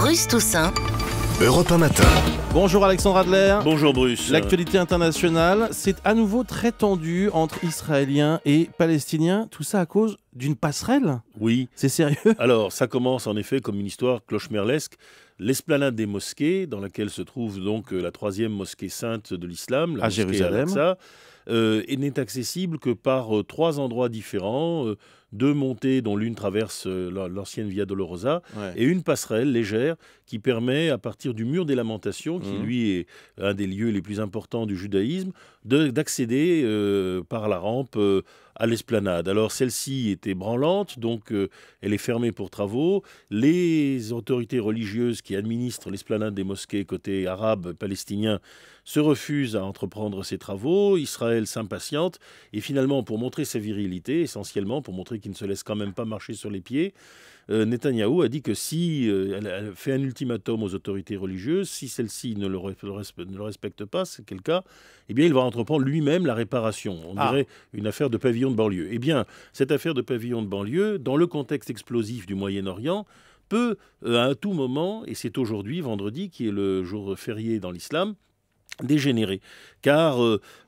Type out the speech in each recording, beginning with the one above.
Bruce Toussaint. Europe 1 Matin. Bonjour Alexandre Adler. Bonjour Bruce. L'actualité internationale, c'est à nouveau très tendu entre Israéliens et Palestiniens. Tout ça à cause d'une passerelle? Oui. C'est sérieux? Alors, ça commence en effet comme une histoire cloche-merlesque. L'esplanade des mosquées, dans laquelle se trouve donc la troisième mosquée sainte de l'islam, la à mosquée Jérusalem, Al-Aqsa, n'est accessible que par trois endroits différents, deux montées dont l'une traverse l'ancienne Via Dolorosa, ouais. et une passerelle légère qui permet, à partir du mur des Lamentations, qui lui est un des lieux les plus importants du judaïsme, d'accéder par la rampe à l'esplanade. Alors celle-ci était branlante, donc elle est fermée pour travaux. Les autorités religieuses qui administrent l'esplanade des mosquées côté arabe palestinien se refusent à entreprendre ces travaux. Israël s'impatiente et finalement, pour montrer sa virilité, essentiellement pour montrer qu'il ne se laisse quand même pas marcher sur les pieds, Netanyahou a dit que si elle fait un ultimatum aux autorités religieuses, si celles-ci ne le respectent pas, c'est quel cas, eh bien il va entreprendre lui-même la réparation. On dirait une affaire de pavillon de banlieue. Eh bien, cette affaire de pavillon de banlieue, dans le contexte explosif du Moyen-Orient, peut à tout moment, et c'est aujourd'hui, vendredi, qui est le jour férié dans l'islam, dégénérer, car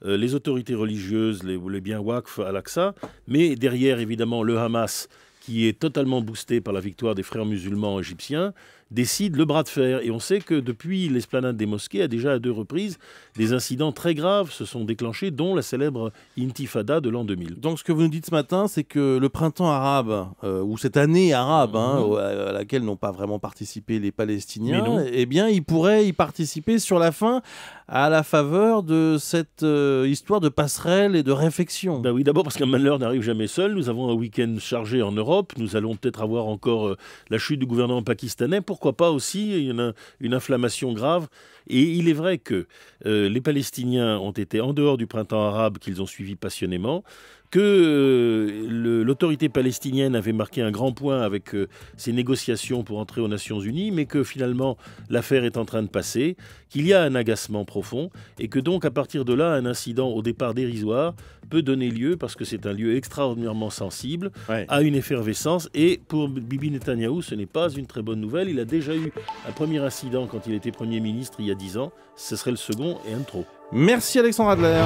les autorités religieuses, les biens Waqf à Al-Aqsa, mais derrière évidemment le Hamas, qui est totalement boosté par la victoire des frères musulmans égyptiens, décide le bras de fer. Et on sait que depuis l'esplanade des mosquées, a déjà à 2 reprises, des incidents très graves se sont déclenchés, dont la célèbre Intifada de l'an 2000. Donc ce que vous nous dites ce matin, c'est que le printemps arabe, ou cette année arabe, à laquelle n'ont pas vraiment participé les Palestiniens, eh bien ils pourraient y participer sur la fin, à la faveur de cette histoire de passerelle et de réflexion. Ben oui, d'abord parce qu'un malheur n'arrive jamais seul. Nous avons un week-end chargé en Europe. Nous allons peut-être avoir encore la chute du gouvernement pakistanais. Pourquoi pas aussi une inflammation grave. Et il est vrai que les Palestiniens ont été en dehors du printemps arabe qu'ils ont suivi passionnément, que l'autorité palestinienne avait marqué un grand point avec ses négociations pour entrer aux Nations Unies, mais que finalement l'affaire est en train de passer, qu'il y a un agacement profond, et que donc à partir de là, un incident au départ dérisoire peut donner lieu, parce que c'est un lieu extraordinairement sensible, à une effervescence. Et pour Bibi Netanyahou, ce n'est pas une très bonne nouvelle. Il a déjà eu un premier incident quand il était Premier ministre il y a 10 ans. Ce serait le second et un de trop. Merci Alexandre Adler.